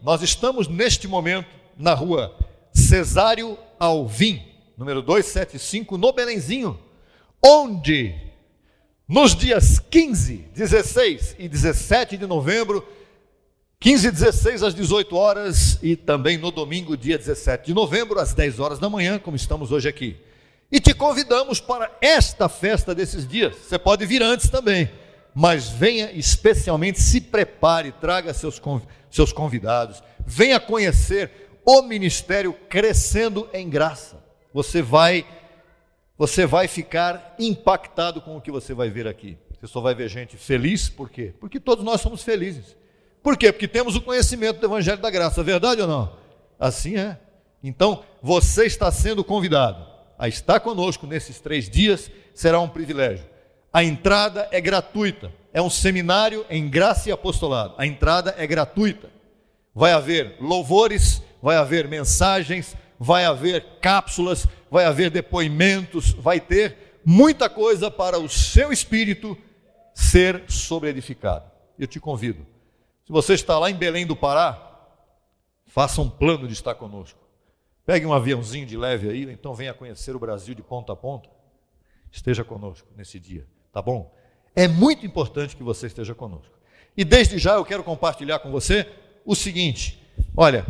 nós estamos neste momento na rua Cesário Alvim, número 275, no Belenzinho, onde nos dias 15, 16 e 17 de novembro, 15 e 16 às 18 horas e também no domingo, dia 17 de novembro, às 10 horas da manhã, como estamos hoje aqui. E te convidamos para esta festa desses dias. Você pode vir antes também, mas venha especialmente, se prepare, traga seus convidados, venha conhecer o ministério Crescendo em Graça. Você vai ficar impactado com o que você vai ver aqui. Você só vai ver gente feliz, por quê? Porque todos nós somos felizes. Por quê? Porque temos o conhecimento do Evangelho da Graça, verdade ou não? Assim é. Então, você está sendo convidado a estar conosco nesses 3 dias, será um privilégio. A entrada é gratuita, é um seminário em graça e apostolado. A entrada é gratuita. Vai haver louvores, vai haver mensagens, vai haver cápsulas, vai haver depoimentos, vai ter muita coisa para o seu espírito ser sobreedificado. Eu te convido. Se você está lá em Belém do Pará, faça um plano de estar conosco. Pegue um aviãozinho de leve aí, então venha conhecer o Brasil de ponta a ponta. Esteja conosco nesse dia, tá bom? É muito importante que você esteja conosco. E desde já eu quero compartilhar com você o seguinte, olha,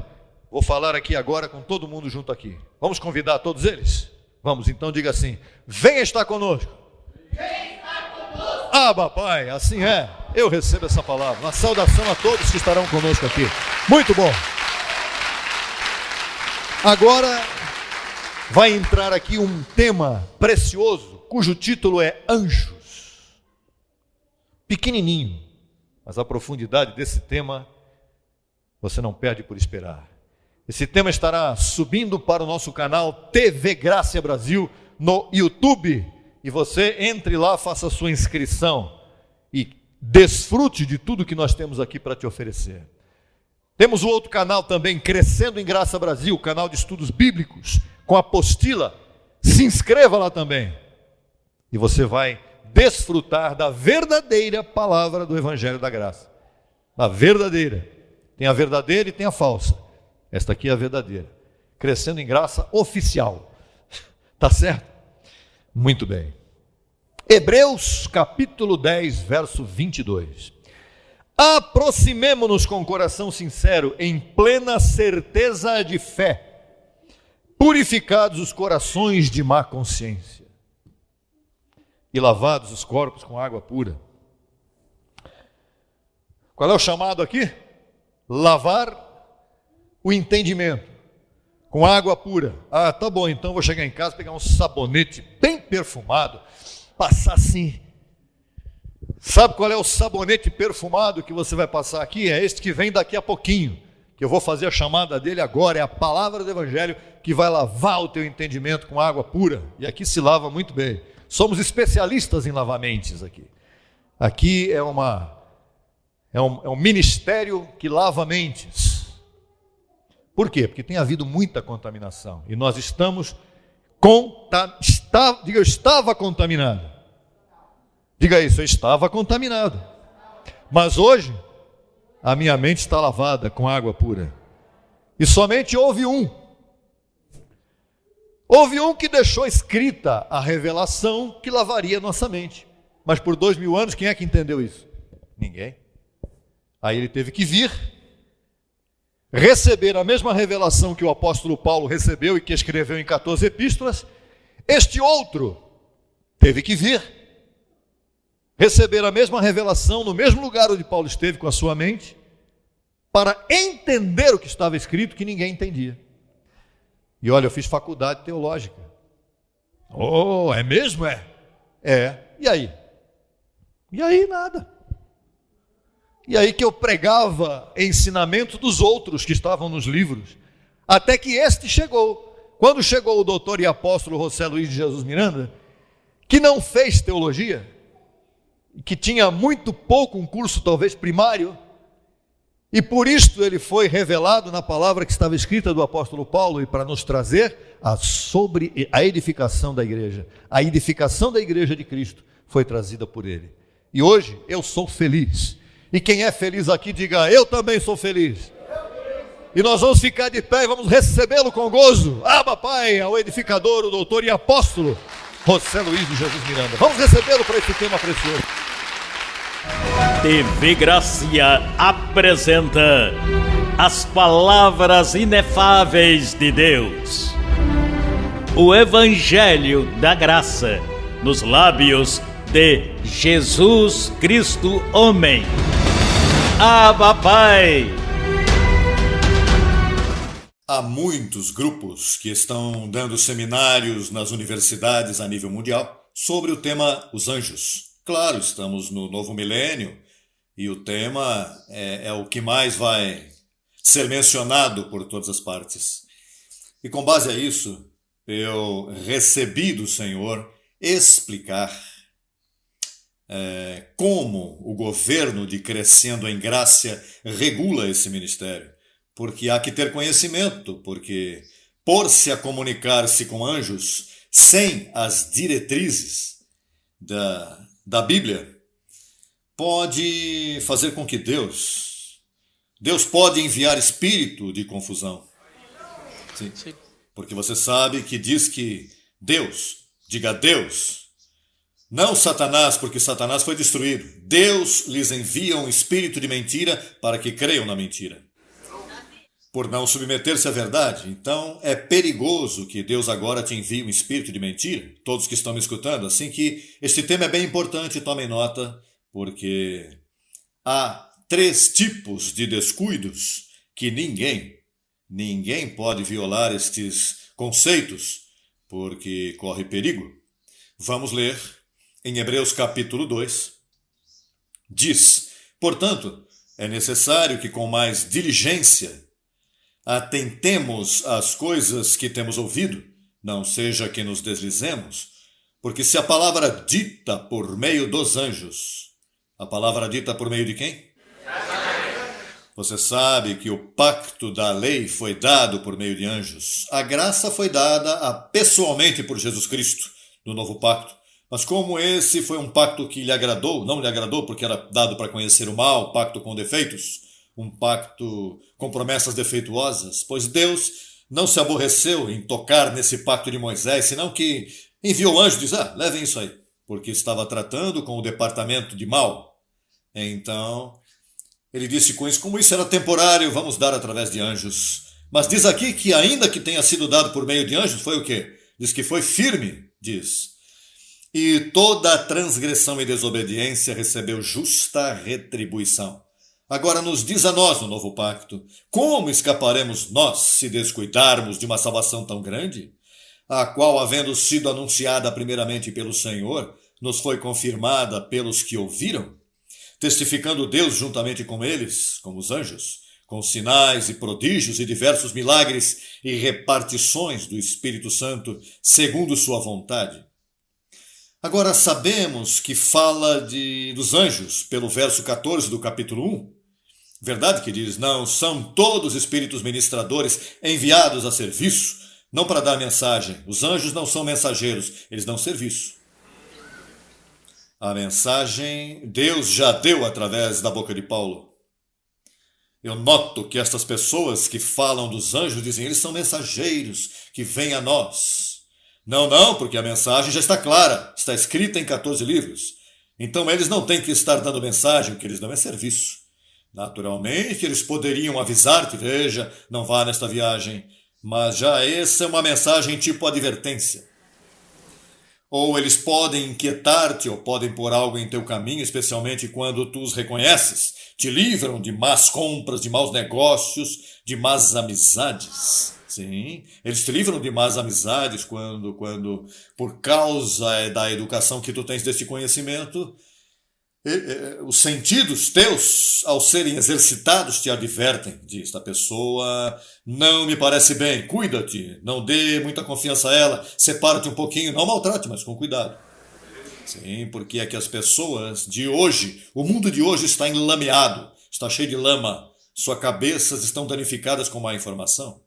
vou falar aqui agora com todo mundo junto aqui. Vamos convidar todos eles? Vamos, então diga assim, venha estar conosco. Venha estar conosco. Ah, papai, assim é. Eu recebo essa palavra. Uma saudação a todos que estarão conosco aqui. Muito bom. Agora vai entrar aqui um tema precioso, cujo título é Anjos. Pequenininho, mas a profundidade desse tema você não perde por esperar. Esse tema estará subindo para o nosso canal TV Graça Brasil no YouTube. E você entre lá, faça a sua inscrição e desfrute de tudo que nós temos aqui para te oferecer. Temos o outro canal também, Crescendo em Graça Brasil, canal de estudos bíblicos, com apostila. Se inscreva lá também. E você vai desfrutar da verdadeira palavra do Evangelho da Graça. A verdadeira. Tem a verdadeira e tem a falsa. Esta aqui é a verdadeira. Crescendo em Graça oficial. Tá certo? Muito bem. Hebreus capítulo 10, verso 22. Aproximemo-nos com coração sincero, em plena certeza de fé, purificados os corações de má consciência e lavados os corpos com água pura. Qual é o chamado aqui? Lavar o entendimento com água pura. Ah, tá bom, então vou chegar em casa, pegar um sabonete bem perfumado, passar assim. Sabe qual é o sabonete perfumado que você vai passar aqui? É este que vem daqui a pouquinho, que eu vou fazer a chamada dele agora. É a palavra do Evangelho que vai lavar o teu entendimento com água pura. E aqui se lava muito bem. Somos especialistas em lavar mentes aqui. Aqui é um ministério que lava mentes. Por quê? Porque tem havido muita contaminação. E nós estava contaminado. Diga isso, eu estava contaminado. Mas hoje, a minha mente está lavada com água pura. E somente houve um. Houve um que deixou escrita a revelação que lavaria nossa mente. Mas por 2000 anos, quem é que entendeu isso? Ninguém. Aí ele teve que vir, receber a mesma revelação que o apóstolo Paulo recebeu e que escreveu em 14 epístolas. Este outro teve que vir, receber a mesma revelação no mesmo lugar onde Paulo esteve com a sua mente, para entender o que estava escrito que ninguém entendia. E olha, eu fiz faculdade teológica. Oh, é mesmo? É. E aí? E aí nada. E aí que eu pregava ensinamento dos outros que estavam nos livros, até que este chegou. Quando chegou o doutor e apóstolo José Luiz de Jesus Miranda, que não fez teologia, que tinha muito pouco, um curso talvez primário, e por isto ele foi revelado na palavra que estava escrita do apóstolo Paulo, e para nos trazer sobre a edificação da igreja. A edificação da igreja de Cristo foi trazida por ele. E hoje eu sou feliz. E quem é feliz aqui, diga, eu também sou feliz. E nós vamos ficar de pé e vamos recebê-lo com gozo. Abba, Pai, ao edificador, o doutor e apóstolo José Luiz de Jesus Miranda. Vamos recebê-lo para esse tema precioso. TV Gracia apresenta as palavras inefáveis de Deus. O Evangelho da Graça, nos lábios de Jesus Cristo Homem. Abba, Pai. Há muitos grupos que estão dando seminários nas universidades a nível mundial sobre o tema Os Anjos. Claro, estamos no novo milênio e o tema é o que mais vai ser mencionado por todas as partes. E com base a isso, eu recebi do Senhor explicar como o governo de Crescendo em Graça regula esse ministério. Porque há que ter conhecimento, porque pôr-se a comunicar-se com anjos sem as diretrizes da Bíblia pode fazer com que Deus pode enviar espírito de confusão. Sim. Porque você sabe que diz que Deus, diga Deus, não Satanás, porque Satanás foi destruído. Deus lhes envia um espírito de mentira para que creiam na mentira, por não submeter-se à verdade. Então é perigoso que Deus agora te envie um espírito de mentira. Todos que estão me escutando, assim que este tema é bem importante, tomem nota, porque há 3 tipos de descuidos que ninguém pode violar estes conceitos, porque corre perigo. Vamos ler em Hebreus capítulo 2. Diz: portanto, é necessário que com mais diligência atentemos às coisas que temos ouvido, não seja que nos deslizemos, porque se a palavra dita por meio dos anjos, a palavra dita por meio de quem? Você sabe que o pacto da lei foi dado por meio de anjos. A graça foi dada pessoalmente por Jesus Cristo, no novo pacto. Mas como esse foi um pacto que não lhe agradou porque era dado para conhecer o mal, pacto com defeitos, um pacto com promessas defeituosas, pois Deus não se aborreceu em tocar nesse pacto de Moisés, senão que enviou anjo e diz: levem isso aí, porque estava tratando com o departamento de mal. Então, ele disse com isso, como isso era temporário, vamos dar através de anjos. Mas diz aqui que ainda que tenha sido dado por meio de anjos, foi o quê? Diz que foi firme, diz. E toda transgressão e desobediência recebeu justa retribuição. Agora nos diz a nós no novo pacto, como escaparemos nós se descuidarmos de uma salvação tão grande, a qual, havendo sido anunciada primeiramente pelo Senhor, nos foi confirmada pelos que ouviram, testificando Deus juntamente com eles, como os anjos, com sinais e prodígios e diversos milagres e repartições do Espírito Santo, segundo sua vontade. Agora sabemos que fala dos anjos pelo verso 14 do capítulo 1. Verdade que diz, não são todos espíritos ministradores enviados a serviço, não para dar mensagem. Os anjos não são mensageiros, eles dão serviço. A mensagem Deus já deu através da boca de Paulo. Eu noto que estas pessoas que falam dos anjos dizem, eles são mensageiros que vêm a nós. Não, porque a mensagem já está clara, está escrita em 14 livros. Então eles não têm que estar dando mensagem, o que eles dão é serviço. Naturalmente, eles poderiam avisar-te, veja, não vá nesta viagem, mas já essa é uma mensagem tipo advertência. Ou eles podem inquietar-te, ou podem pôr algo em teu caminho, especialmente quando tu os reconheces, te livram de más compras, de maus negócios, de más amizades. Sim, eles te livram de más amizades quando por causa da educação que tu tens deste conhecimento, os sentidos teus, ao serem exercitados, te advertem. Diz, a pessoa não me parece bem, cuida-te, não dê muita confiança a ela, separa-te um pouquinho, não maltrate, mas com cuidado. Sim, porque é que as pessoas de hoje, o mundo de hoje está enlameado, está cheio de lama, suas cabeças estão danificadas com má informação.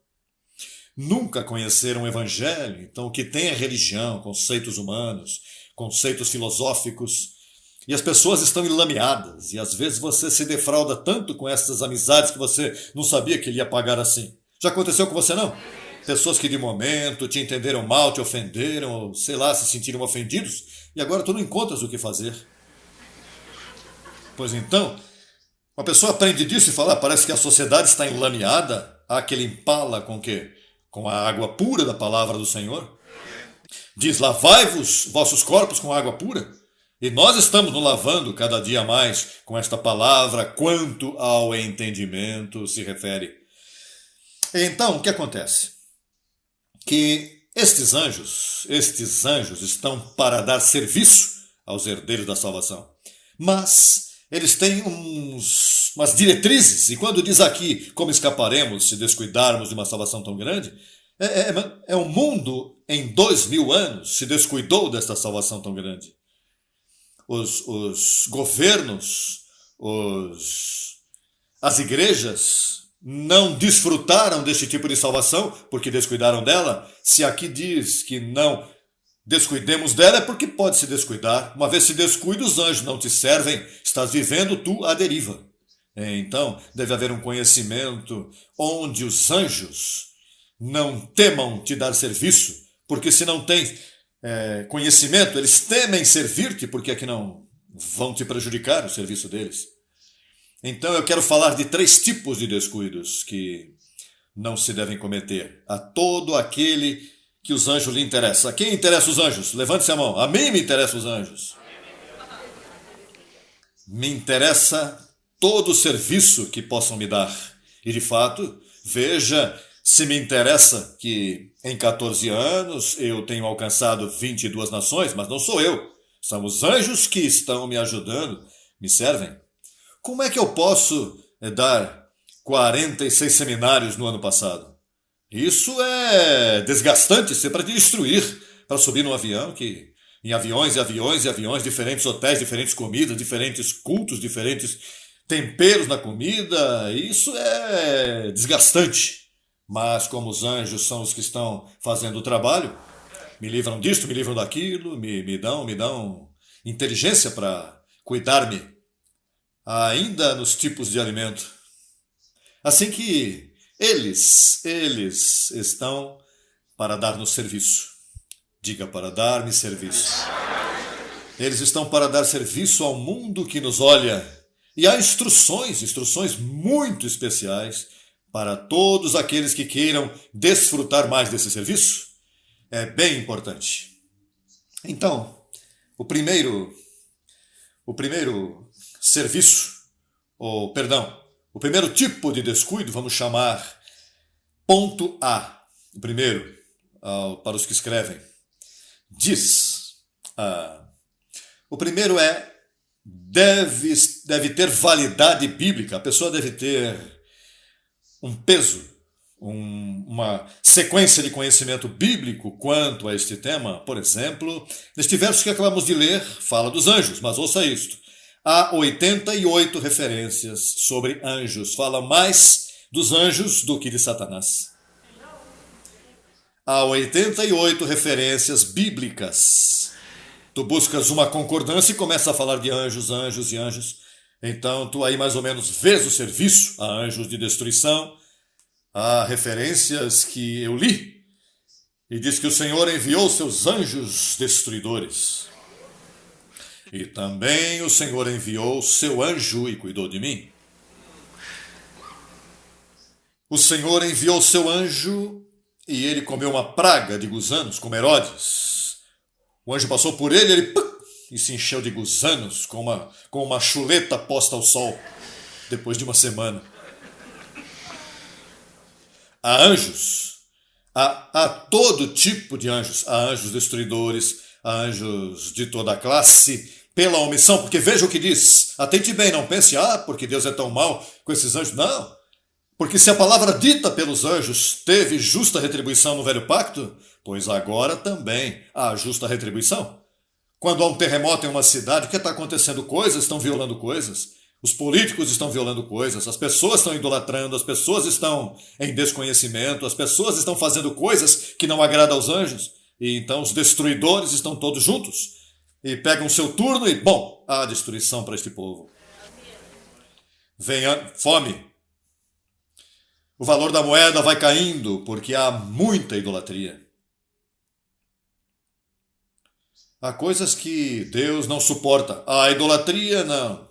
Nunca conheceram o Evangelho, então o que tem é religião, conceitos humanos, conceitos filosóficos. E as pessoas estão enlameadas, e às vezes você se defrauda tanto com essas amizades que você não sabia que ele ia pagar assim. Já aconteceu com você, não? Pessoas que de momento te entenderam mal, te ofenderam, ou sei lá, se sentiram ofendidos, e agora tu não encontras o que fazer. Pois então, uma pessoa aprende disso e fala, parece que a sociedade está enlameada, há que limpá-la com o quê? Com a água pura da palavra do Senhor. Diz, lavai-vos vossos corpos com água pura. E nós estamos nos lavando cada dia mais com esta palavra, quanto ao entendimento se refere. Então, o que acontece? Que estes anjos estão para dar serviço aos herdeiros da salvação. Mas eles têm umas diretrizes, e quando diz aqui como escaparemos se descuidarmos de uma salvação tão grande, o mundo em 2000 anos se descuidou desta salvação tão grande. Os governos, as igrejas não desfrutaram deste tipo de salvação porque descuidaram dela. Se aqui diz que não descuidemos dela, é porque pode se descuidar. Uma vez se descuida, os anjos não te servem, estás vivendo tu à deriva. Então, deve haver um conhecimento onde os anjos não temam te dar serviço, porque se não tem conhecimento, eles temem servir-te, porque é que não vão te prejudicar o serviço deles. Então eu quero falar de 3 tipos de descuidos que não se devem cometer. A todo aquele que os anjos lhe interessam. A quem interessa os anjos? Levante-se a mão. A mim me interessam os anjos. Me interessa todo o serviço que possam me dar. E de fato, veja, se me interessa que em 14 anos eu tenho alcançado 22 nações, mas não sou eu. São os anjos que estão me ajudando, me servem. Como é que eu posso dar 46 seminários no ano passado? Isso é desgastante, isso é para te destruir, para subir num avião, que em aviões e aviões e aviões, diferentes hotéis, diferentes comidas, diferentes cultos, diferentes temperos na comida, isso é desgastante. Mas como os anjos são os que estão fazendo o trabalho, me livram disto, me livram daquilo, me dão inteligência para cuidar-me, ainda nos tipos de alimento. Assim que eles estão para dar-nos serviço. Diga, para dar-me serviço. Eles estão para dar serviço ao mundo que nos olha. E há instruções muito especiais para todos aqueles que queiram desfrutar mais desse serviço. É bem importante. Então, o primeiro serviço, o primeiro tipo de descuido, vamos chamar ponto A. O primeiro, para os que escrevem, diz, o primeiro deve ter validade bíblica, a pessoa deve ter um peso, uma sequência de conhecimento bíblico quanto a este tema. Por exemplo, neste verso que acabamos de ler, fala dos anjos, mas ouça isto. Há 88 referências sobre anjos, fala mais dos anjos do que de Satanás. Há 88 referências bíblicas. Tu buscas uma concordância e começa a falar de anjos, anjos e anjos. Então tu aí mais ou menos vês o serviço a anjos de destruição. Há referências que eu li e diz que o Senhor enviou seus anjos destruidores. E também o Senhor enviou seu anjo e cuidou de mim. O Senhor enviou seu anjo e ele comeu uma praga de gusanos, como Herodes. O anjo passou por ele e se encheu de gusanos, com uma chuleta posta ao sol, depois de uma semana. Há anjos, há todo tipo de anjos. Há anjos destruidores, há anjos de toda a classe, pela omissão, porque veja o que diz. Atente bem, não pense, porque Deus é tão mau com esses anjos. Não, porque se a palavra dita pelos anjos teve justa retribuição no velho pacto, pois agora também há justa retribuição. Quando há um terremoto em uma cidade, o que está acontecendo? Coisas estão violando coisas. Os políticos estão violando coisas, as pessoas estão idolatrando, as pessoas estão em desconhecimento, as pessoas estão fazendo coisas que não agradam aos anjos, e então os destruidores estão todos juntos. e pegam seu turno e, bom, há destruição para este povo. Vem fome. O valor da moeda vai caindo porque há muita idolatria. Há coisas que Deus não suporta. A idolatria, não.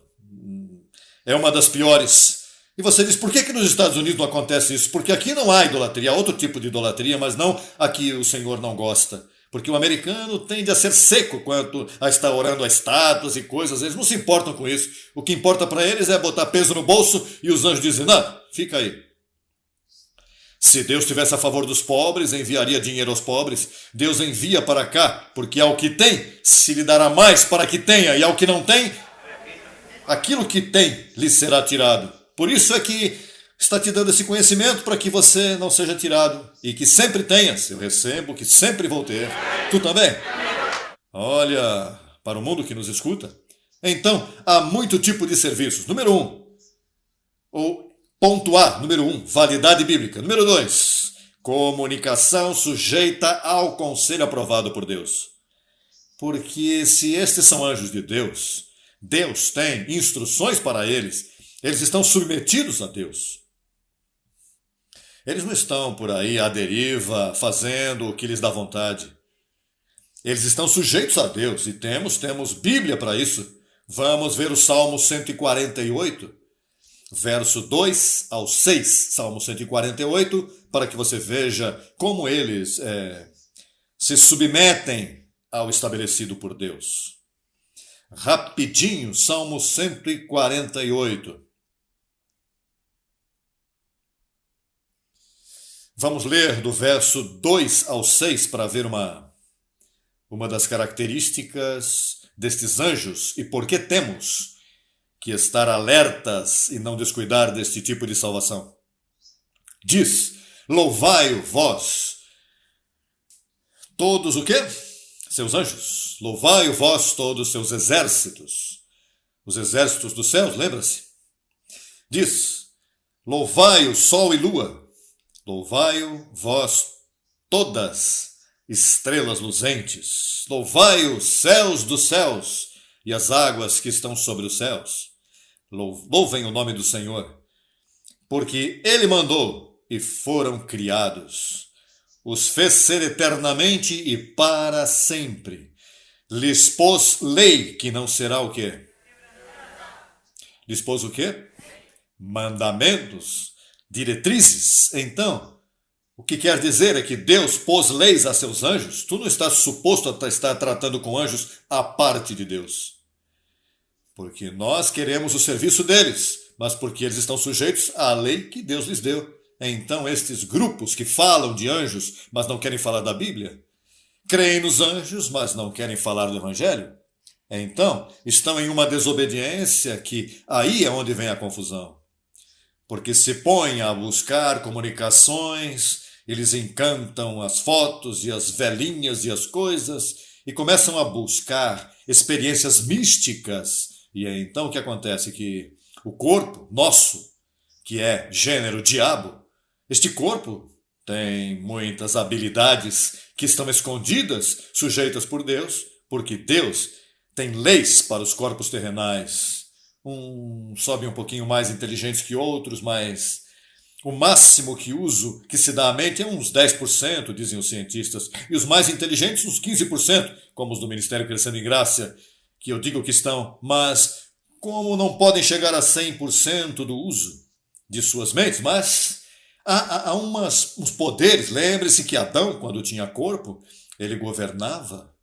É uma das piores. E você diz, por que nos Estados Unidos não acontece isso? Porque aqui não há idolatria. Há outro tipo de idolatria, mas não a que o Senhor não gosta. Porque o americano tende a ser seco quanto a estar orando a estátuas e coisas. Eles não se importam com isso. O que importa para eles é botar peso no bolso e os anjos dizem, não, fica aí. Se Deus estivesse a favor dos pobres, enviaria dinheiro aos pobres. Deus envia para cá, porque ao que tem, se lhe dará mais para que tenha, e ao que não tem, aquilo que tem lhe será tirado. Por isso é que está te dando esse conhecimento para que você não seja tirado e que sempre tenhas. Eu recebo, que sempre vou ter. Tu também? Olha, para o mundo que nos escuta. Então, há muito tipo de serviços. Número 1, ponto A, número 1, validade bíblica. Número 2, comunicação sujeita ao conselho aprovado por Deus. Porque se estes são anjos de Deus, Deus tem instruções para eles, eles estão submetidos a Deus. Eles não estão por aí à deriva, fazendo o que lhes dá vontade. Eles estão sujeitos a Deus e temos Bíblia para isso. Vamos ver o Salmo 148. Verso 2 ao 6, Salmo 148, para que você veja como eles se submetem ao estabelecido por Deus. Rapidinho, Salmo 148. Vamos ler do verso 2 ao 6 para ver uma das características destes anjos e por que temos que estar alertas e não descuidar deste tipo de salvação. Diz, louvai-o vós, todos o quê? Seus anjos. Louvai-o vós, todos seus exércitos. Os exércitos dos céus, lembra-se? Diz, louvai o sol e lua. Louvai-o vós, todas estrelas luzentes. Louvai os céus dos céus e as águas que estão sobre os céus. Louvem o nome do Senhor, porque Ele mandou e foram criados. Os fez ser eternamente e para sempre. Lhes pôs lei que não será o quê? Lhes pôs o quê? Mandamentos, diretrizes. Então, o que quer dizer é que Deus pôs leis a seus anjos. Tu não estás suposto a estar tratando com anjos à parte de Deus. Porque nós queremos o serviço deles, mas porque eles estão sujeitos à lei que Deus lhes deu. Então, estes grupos que falam de anjos, mas não querem falar da Bíblia, creem nos anjos, mas não querem falar do Evangelho, então estão em uma desobediência que aí é onde vem a confusão. Porque se põem a buscar comunicações, eles encantam as fotos e as velhinhas e as coisas e começam a buscar experiências místicas. E é então o que acontece? Que o corpo nosso, que é gênero diabo, este corpo tem muitas habilidades que estão escondidas, sujeitas por Deus, porque Deus tem leis para os corpos terrenais. Sobem um pouquinho mais inteligentes que outros, mas o máximo que se dá à mente é uns 10%, dizem os cientistas, e os mais inteligentes uns 15%, como os do Ministério Crescendo em Graça, que eu digo que estão, mas como não podem chegar a 100% do uso de suas mentes, mas há uns poderes. Lembre-se que Adão, quando tinha corpo, ele governava.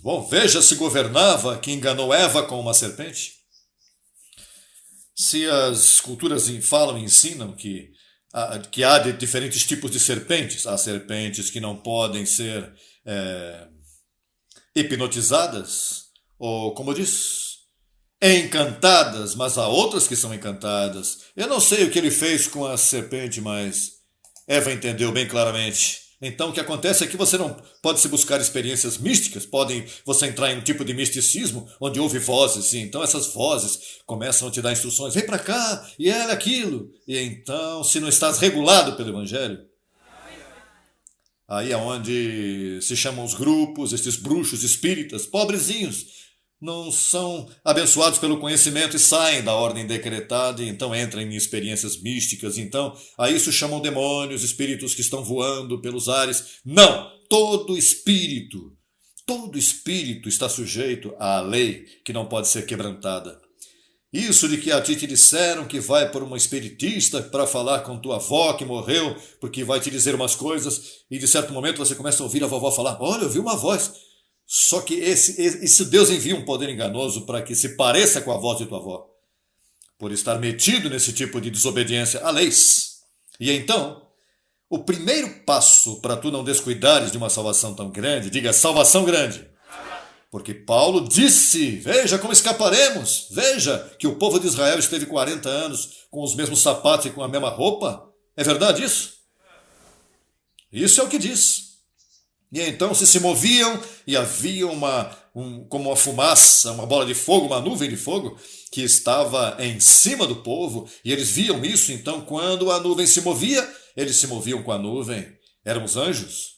Bom, veja se governava, que enganou Eva com uma serpente. Se as culturas falam e ensinam que há diferentes tipos de serpentes, há serpentes que não podem ser hipnotizadas, ou como diz, encantadas, mas há outras que são encantadas. Eu não sei o que ele fez com a serpente, mas Eva entendeu bem claramente. Então o que acontece é que você não pode se buscar experiências místicas, pode você entrar em um tipo de misticismo onde ouve vozes, sim. Então essas vozes começam a te dar instruções, vem para cá, e aquilo. E então, se não estás regulado pelo Evangelho, Aí é onde se chamam os grupos, esses bruxos espíritas, pobrezinhos, não são abençoados pelo conhecimento e saem da ordem decretada e então entram em experiências místicas. Então, a isso chamam demônios, espíritos que estão voando pelos ares. Não! Todo espírito está sujeito à lei que não pode ser quebrantada. Isso de que a ti te disseram que vai por uma espiritista para falar com tua avó que morreu, porque vai te dizer umas coisas, e de certo momento você começa a ouvir a vovó falar, olha, eu vi uma voz. Só que esse Deus envia um poder enganoso para que se pareça com a voz de tua avó, por estar metido nesse tipo de desobediência a leis. E então, o primeiro passo para tu não descuidares de uma salvação tão grande, diga salvação grande. Porque Paulo disse, veja como escaparemos, veja que o povo de Israel esteve 40 anos com os mesmos sapatos e com a mesma roupa. É verdade isso? Isso é o que diz. E então se moviam e havia como uma fumaça, uma bola de fogo, uma nuvem de fogo que estava em cima do povo e eles viam isso. Então quando a nuvem se movia, eles se moviam com a nuvem. Eram os anjos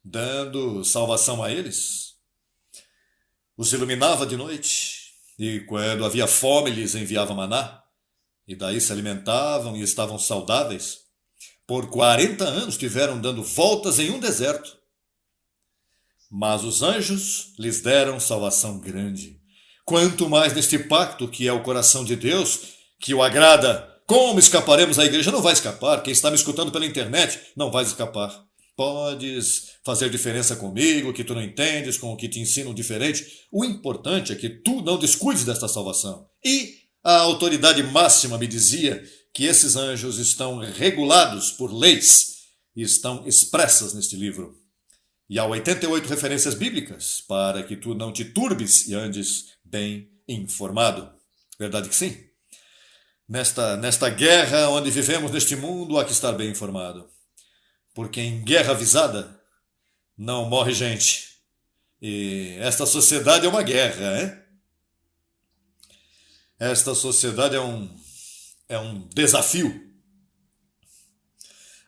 dando salvação a eles. Os iluminava de noite, e quando havia fome lhes enviava maná, e daí se alimentavam e estavam saudáveis. Por 40 anos tiveram dando voltas em um deserto. Mas os anjos lhes deram salvação grande. Quanto mais neste pacto que é o coração de Deus, que o agrada. Como escaparemos? A igreja não vai escapar. Quem está me escutando pela internet não vai escapar. Podes fazer diferença comigo, que tu não entendes, com o que te ensinam diferente. O importante é que tu não descuides desta salvação. E a autoridade máxima me dizia que esses anjos estão regulados por leis e estão expressas neste livro. E há 88 referências bíblicas para que tu não te turbes e andes bem informado. Verdade que sim? Nesta guerra onde vivemos neste mundo, há que estar bem informado. Porque em guerra avisada não morre gente. E esta sociedade é uma guerra, hein? Esta sociedade é um desafio.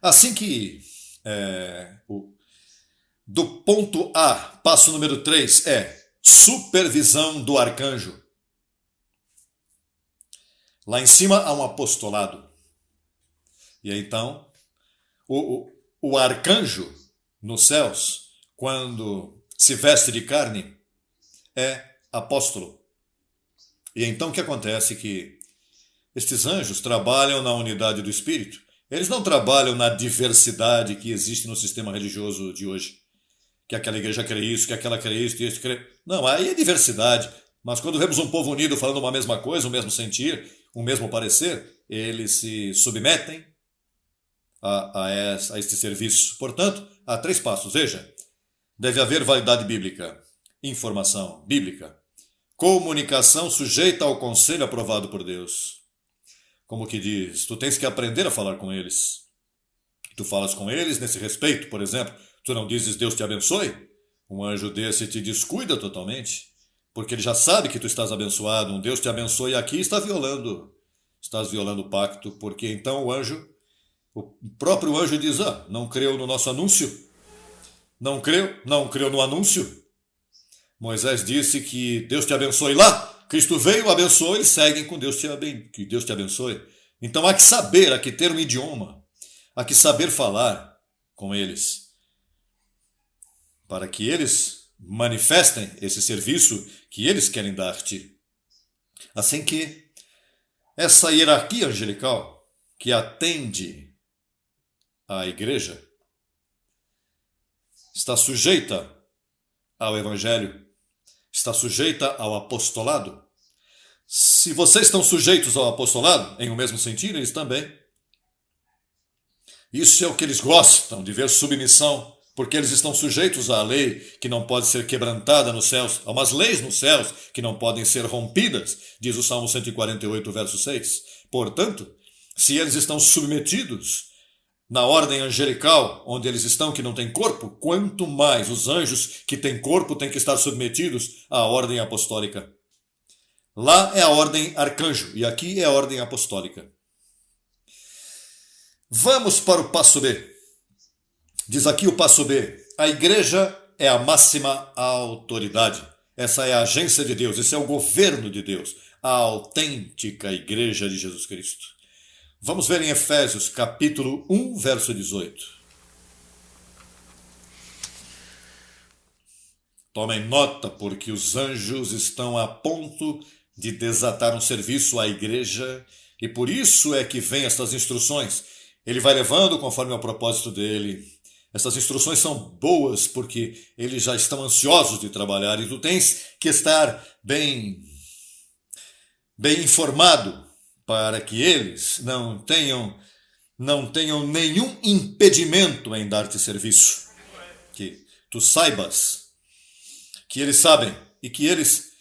Assim que do ponto A, passo número 3, é supervisão do arcanjo. Lá em cima há um apostolado. E então, o arcanjo nos céus, quando se veste de carne, é apóstolo. E então o que acontece? Que estes anjos trabalham na unidade do Espírito. Eles não trabalham na diversidade que existe no sistema religioso de hoje. Que aquela igreja crê isso, que aquela crê isso, que isso crê... Não, aí é diversidade. Mas quando vemos um povo unido falando uma mesma coisa, um mesmo sentir, um mesmo parecer, eles se submetem a este serviço. Portanto, há 3 passos. Veja, deve haver validade bíblica, informação bíblica, comunicação sujeita ao conselho aprovado por Deus. Como que diz, tu tens que aprender a falar com eles. Tu falas com eles nesse respeito, por exemplo, tu não dizes Deus te abençoe? Um anjo desse te descuida totalmente, porque ele já sabe que tu estás abençoado. Um Deus te abençoe aqui estás violando o pacto, porque então o próprio anjo diz, não creu no nosso anúncio? Não creu no anúncio? Moisés disse que Deus te abençoe lá. Cristo veio, abençoou, eles seguem com que Deus te abençoe. Então há que saber, há que ter um idioma, há que saber falar com eles, para que eles manifestem esse serviço que eles querem dar-te. Assim que essa hierarquia angelical que atende à igreja está sujeita ao evangelho, está sujeita ao apostolado. Se vocês estão sujeitos ao apostolado, em o mesmo sentido, eles também. Isso é o que eles gostam, de ver submissão, porque eles estão sujeitos à lei que não pode ser quebrantada nos céus. Há umas leis nos céus que não podem ser rompidas, diz o Salmo 148, verso 6. Portanto, se eles estão submetidos na ordem angelical, onde eles estão, que não tem corpo, quanto mais os anjos que têm corpo têm que estar submetidos à ordem apostólica. Lá é a ordem arcanjo e aqui é a ordem apostólica. Vamos para o passo B. Diz aqui o passo B: a igreja é a máxima autoridade. Essa é a agência de Deus, esse é o governo de Deus, a autêntica igreja de Jesus Cristo. Vamos ver em Efésios capítulo 1, verso 18. Tomem nota, porque os anjos estão a ponto de desatar um serviço à igreja, e por isso é que vem estas instruções. Ele vai levando conforme o propósito dele. Essas instruções são boas porque eles já estão ansiosos de trabalhar e tu tens que estar bem informado para que eles não tenham nenhum impedimento em dar-te serviço. Que tu saibas que eles sabem e que eles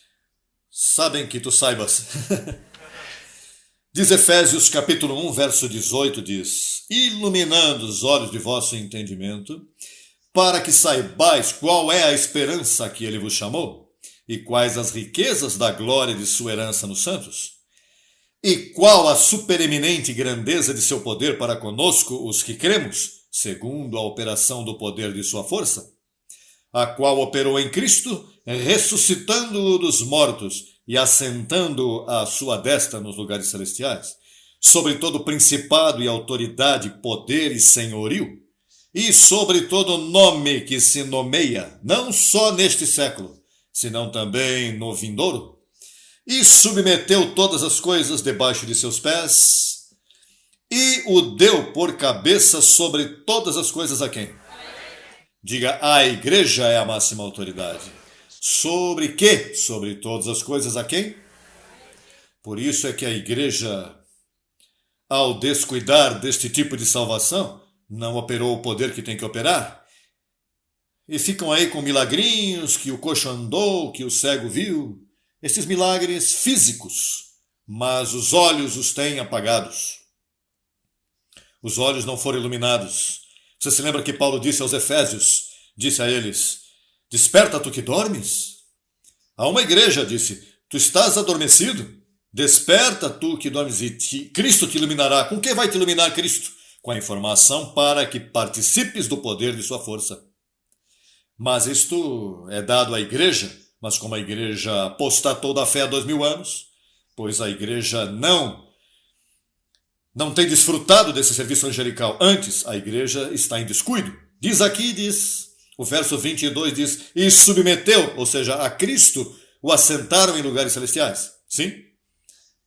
sabem que tu saibas. Diz Efésios capítulo 1, verso 18, diz: iluminando os olhos de vosso entendimento, para que saibais qual é a esperança a que ele vos chamou, e quais as riquezas da glória de sua herança nos santos, e qual a supereminente grandeza de seu poder para conosco, os que cremos, segundo a operação do poder de sua força, a qual operou em Cristo, ressuscitando-o dos mortos, e assentando a sua destra nos lugares celestiais, sobre todo principado e autoridade, poder e senhorio, e sobre todo nome que se nomeia, não só neste século, senão também no vindouro, e submeteu todas as coisas debaixo de seus pés, e o deu por cabeça sobre todas as coisas a quem? Diga: a igreja é a máxima autoridade. Sobre quê? Sobre todas as coisas a quem? Por isso é que a igreja, ao descuidar deste tipo de salvação, não operou o poder que tem que operar. E ficam aí com milagrinhos, que o coxo andou, que o cego viu. Esses milagres físicos, mas os olhos os têm apagados. Os olhos não foram iluminados. Você se lembra que Paulo disse aos Efésios, disse a eles: desperta tu que dormes. A uma igreja disse: tu estás adormecido? Desperta tu que dormes e Cristo te iluminará. Com que vai te iluminar Cristo? Com a informação para que participes do poder de sua força. Mas isto é dado à igreja, mas como a igreja apostatou da fé há 2000 anos, pois a igreja não tem desfrutado desse serviço angelical. Antes, a igreja está em descuido. Diz o verso 22 diz: e submeteu, ou seja, a Cristo, o assentaram em lugares celestiais. Sim,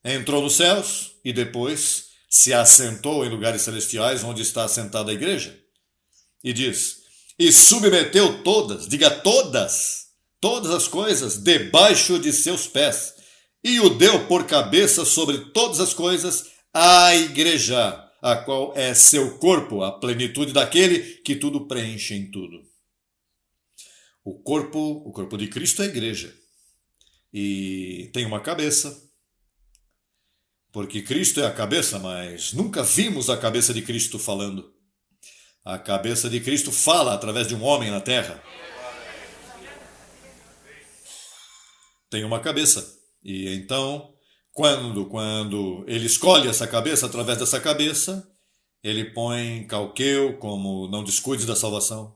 entrou nos céus e depois se assentou em lugares celestiais, onde está assentada a igreja. E diz: e submeteu todas, diga todas as coisas debaixo de seus pés, e o deu por cabeça sobre todas as coisas à igreja, a qual é seu corpo, a plenitude daquele que tudo preenche em tudo. O corpo de Cristo é a igreja. E tem uma cabeça, porque Cristo é a cabeça, mas nunca vimos a cabeça de Cristo falando. A cabeça de Cristo fala através de um homem na terra. Tem uma cabeça. E então, quando ele escolhe essa cabeça, através dessa cabeça, ele põe calqueu como não descuides da salvação.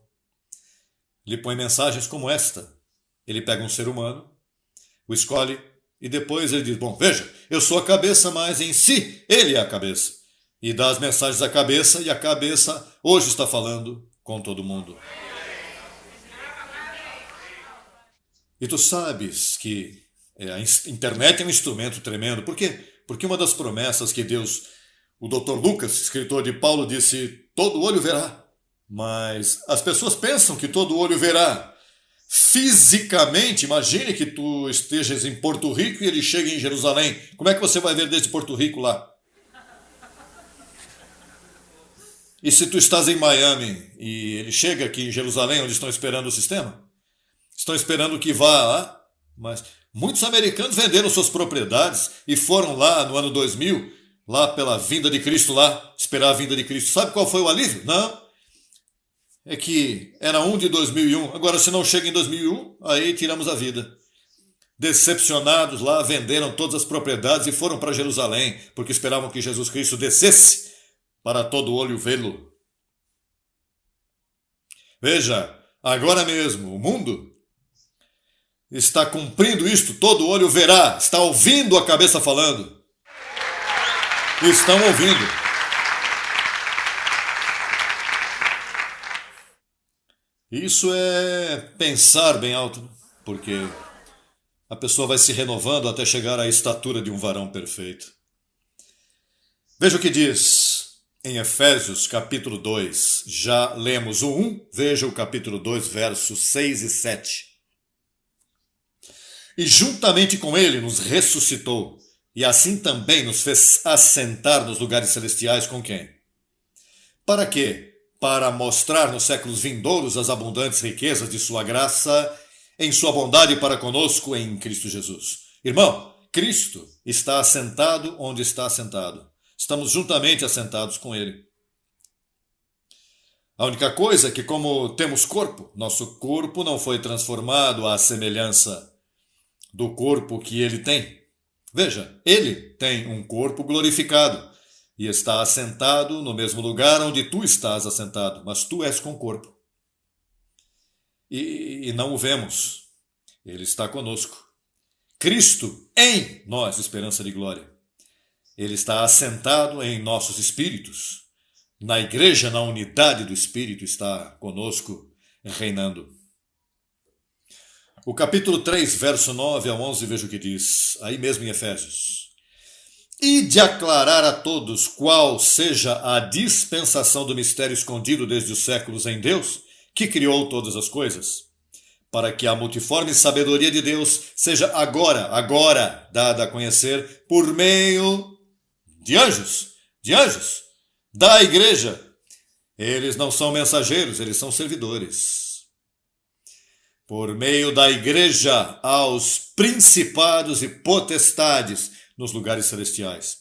Ele põe mensagens como esta. Ele pega um ser humano, o escolhe e depois ele diz: bom, veja, eu sou a cabeça, mas em si ele é a cabeça. E dá as mensagens à cabeça, e a cabeça hoje está falando com todo mundo. E tu sabes que a internet é um instrumento tremendo. Por quê? Porque uma das promessas que Deus, o Dr. Lucas, escritor de Paulo, disse: todo olho verá. Mas as pessoas pensam que todo olho verá fisicamente. Imagine que tu estejas em Porto Rico e ele chega em Jerusalém. Como é que você vai ver desde Porto Rico lá? E se tu estás em Miami e ele chega aqui em Jerusalém, onde estão esperando o sistema? Estão esperando que vá lá. Mas muitos americanos venderam suas propriedades e foram lá no ano 2000, lá pela vinda de Cristo, lá esperar a vinda de Cristo. Sabe qual foi o alívio? Não. É que era 1 de 2001. Agora, se não chega em 2001, aí tiramos a vida. Decepcionados lá, venderam todas as propriedades e foram para Jerusalém, porque esperavam que Jesus Cristo descesse para todo olho vê-lo. Veja, agora mesmo, o mundo está cumprindo isto, todo olho verá, está ouvindo a cabeça falando. Estão ouvindo. Isso é pensar bem alto, porque a pessoa vai se renovando até chegar à estatura de um varão perfeito. Veja o que diz em Efésios capítulo 2. Já lemos o 1, veja o capítulo 2, versos 6 e 7. E juntamente com ele nos ressuscitou, e assim também nos fez assentar nos lugares celestiais com quem? Para quê? Para mostrar nos séculos vindouros as abundantes riquezas de sua graça em sua bondade para conosco em Cristo Jesus. Irmão, Cristo está assentado onde está assentado. Estamos juntamente assentados com ele. A única coisa é que, como temos corpo, nosso corpo não foi transformado à semelhança do corpo que ele tem. Veja, ele tem um corpo glorificado e está assentado no mesmo lugar onde tu estás assentado, mas tu és com corpo. E não o vemos. Ele está conosco. Cristo em nós, esperança de glória. Ele está assentado em nossos espíritos. Na igreja, na unidade do Espírito, está conosco, reinando. O capítulo 3, verso 9 a 11, veja o que diz, aí mesmo em Efésios. E de aclarar a todos qual seja a dispensação do mistério escondido desde os séculos em Deus, que criou todas as coisas, para que a multiforme sabedoria de Deus seja agora dada a conhecer por meio de anjos, da igreja. Eles não são mensageiros, eles são servidores. Por meio da igreja aos principados e potestades nos lugares celestiais,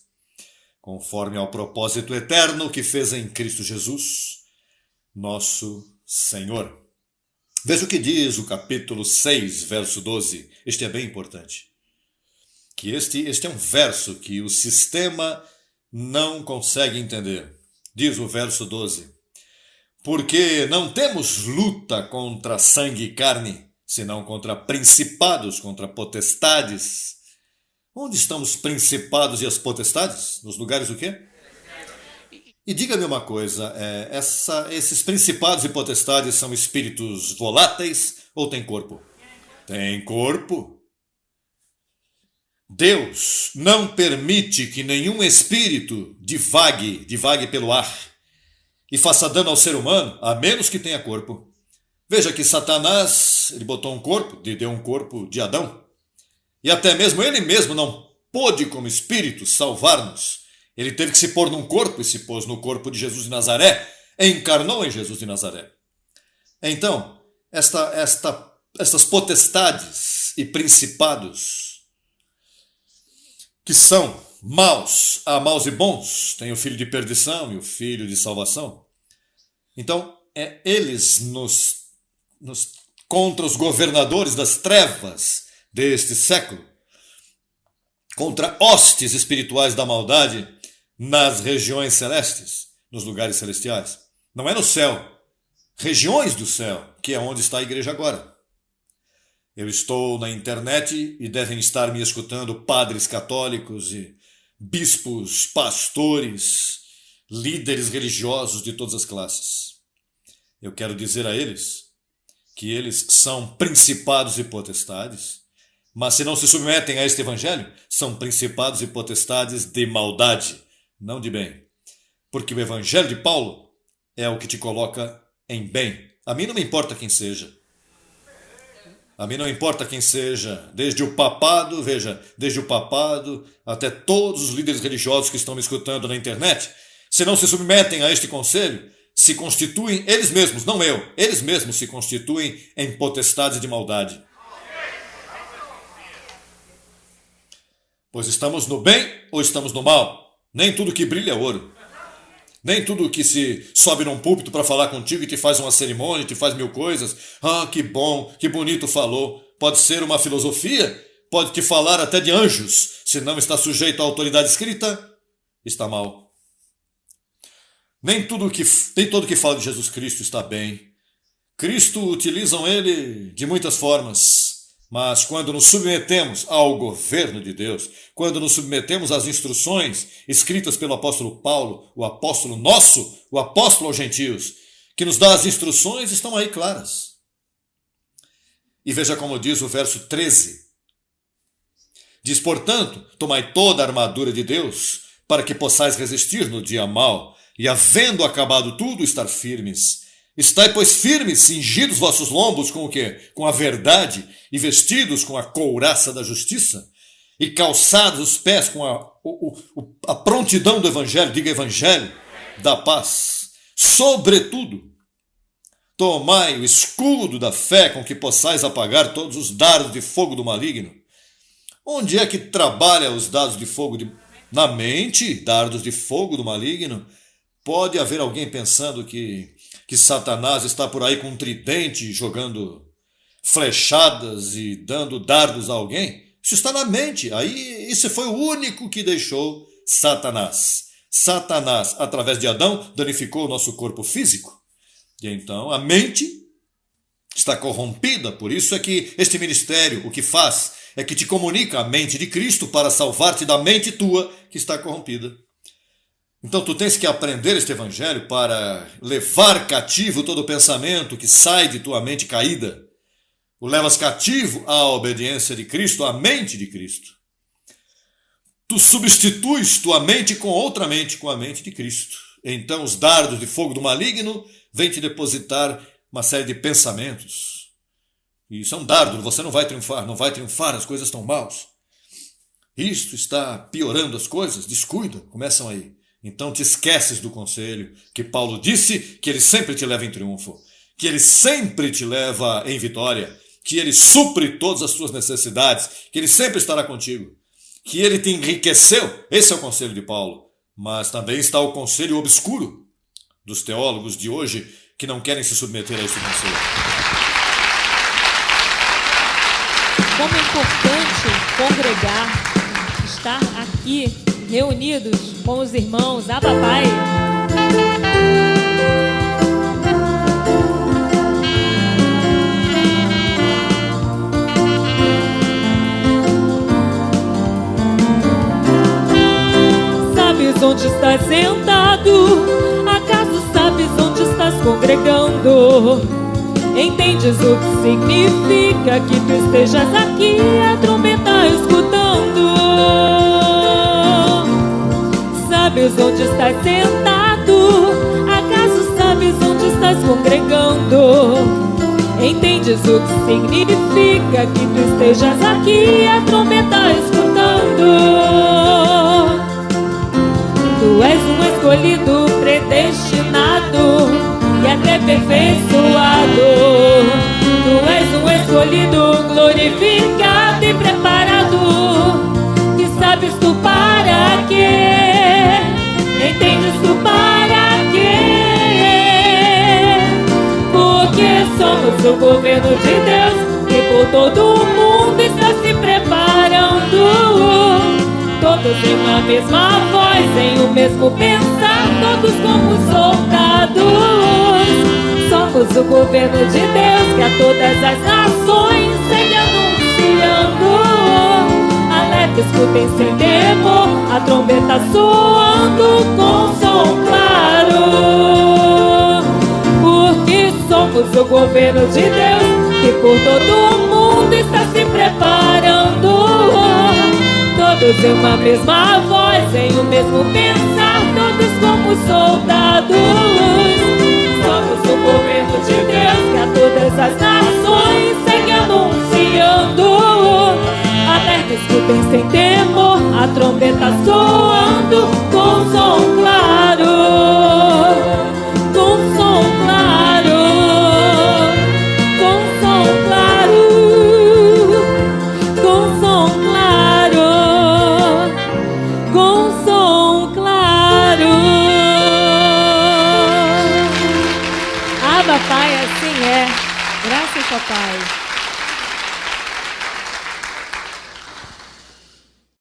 conforme ao propósito eterno que fez em Cristo Jesus, nosso Senhor. Veja o que diz o capítulo 6, verso 12. Este é bem importante. Que este é um verso que o sistema não consegue entender. Diz o verso 12. Porque não temos luta contra sangue e carne, senão contra principados, contra potestades. Onde estão os principados e as potestades? Nos lugares o quê? E diga-me uma coisa, esses principados e potestades são espíritos voláteis ou têm corpo? Tem corpo. Deus não permite que nenhum espírito divague pelo ar e faça dano ao ser humano, a menos que tenha corpo. Veja que Satanás, ele botou um corpo, deu um corpo de Adão. E até mesmo ele mesmo não pôde, como espírito, salvar-nos. Ele teve que se pôr num corpo e se pôs no corpo de Jesus de Nazaré, encarnou em Jesus de Nazaré. Então, estas potestades e principados, que são maus, há maus e bons, tem o filho de perdição e o filho de salvação. Então, eles contra os governadores das trevas deste século, contra hostes espirituais da maldade nas regiões celestes, nos lugares celestiais. Não é no céu, regiões do céu, que é onde está a igreja agora. Eu estou na internet e devem estar me escutando padres católicos e bispos, pastores, líderes religiosos de todas as classes. Eu quero dizer a eles que eles são principados e potestades, mas se não se submetem a este evangelho, são principados e potestades de maldade, não de bem. Porque o evangelho de Paulo é o que te coloca em bem. A mim não me importa quem seja. A mim não importa quem seja, desde o papado, veja, desde o papado até todos os líderes religiosos que estão me escutando na internet, se não se submetem a este conselho, se constituem, eles mesmos, não eu, eles mesmos se constituem em potestades de maldade. Pois estamos no bem ou estamos no mal? Nem tudo que brilha é ouro. Nem tudo que se sobe num púlpito para falar contigo e te faz uma cerimônia, te faz mil coisas. Ah, que bom, que bonito falou. Pode ser uma filosofia, pode te falar até de anjos. Se não está sujeito à autoridade escrita, está mal. Nem todo que fala de Jesus Cristo está bem. Cristo utilizam ele de muitas formas, mas quando nos submetemos ao governo de Deus, quando nos submetemos às instruções escritas pelo apóstolo Paulo, o apóstolo nosso, o apóstolo aos gentios, que nos dá as instruções, estão aí claras. E veja como diz o verso 13. Diz, portanto, tomai toda a armadura de Deus, para que possais resistir no dia mau, e havendo acabado tudo, estar firmes. Estai, pois, firmes, cingidos vossos lombos com o quê? Com a verdade, e vestidos com a couraça da justiça, e calçados os pés com a prontidão do evangelho, diga evangelho, da paz. Sobretudo, tomai o escudo da fé com que possais apagar todos os dardos de fogo do maligno. Onde é que trabalha os dardos de fogo? Na mente, dardos de fogo do maligno. Pode haver alguém pensando que Satanás está por aí com um tridente jogando flechadas e dando dardos a alguém? Isso está na mente. Aí, esse foi o único que deixou Satanás. Satanás, através de Adão, danificou o nosso corpo físico. E então a mente está corrompida. Por isso é que este ministério, o que faz, é que te comunica a mente de Cristo para salvar-te da mente tua que está corrompida. Então tu tens que aprender este evangelho para levar cativo todo o pensamento que sai de tua mente caída. O levas cativo à obediência de Cristo, à mente de Cristo. Tu substituis tua mente com outra mente, com a mente de Cristo. Então os dardos de fogo do maligno vêm te depositar uma série de pensamentos. E isso é um dardo, você não vai triunfar, as coisas estão maus. Isto está piorando as coisas, descuida, começam aí. Então te esqueces do conselho que Paulo disse, que ele sempre te leva em triunfo, que ele sempre te leva em vitória, que ele supre todas as tuas necessidades, que ele sempre estará contigo, que ele te enriqueceu. Esse é o conselho de Paulo. Mas também está o conselho obscuro dos teólogos de hoje que não querem se submeter a esse conselho. Como é importante congregar, estar aqui reunidos com os irmãos, papai. Sabes onde estás sentado? Acaso sabes onde estás congregando? Entendes o que significa que tu estejas aqui a trombeta escutando? Sabes onde estás sentado? Acaso sabes onde estás congregando? Entendes o que significa que tu estejas aqui a trombeta escutando? Tu és um escolhido, predestinado e até aperfeiçoado. Tu és um escolhido, glorificado e preparado. Que sabes tu para quê? Entendes tu para quê? Porque somos o governo de Deus que por todo o mundo está se preparando. Todos em uma mesma voz, em o mesmo pensar, todos como soldados. Somos o governo de Deus que a todas as nações segue anunciando. Alerta, escutem sem temor, a trombeta soando com som claro. Porque somos o governo de Deus que por todo o mundo está se preparando. Todos em uma mesma voz, em o mesmo pensar, todos como soldados. Somos o governo de Deus que a todas as nações segue anunciando. Alerta, escutem sem temor, a trombeta soando com som claro. Com som claro. Com som claro. Com som claro. Com som claro. Abba, Pai, assim é. Graças ao Pai.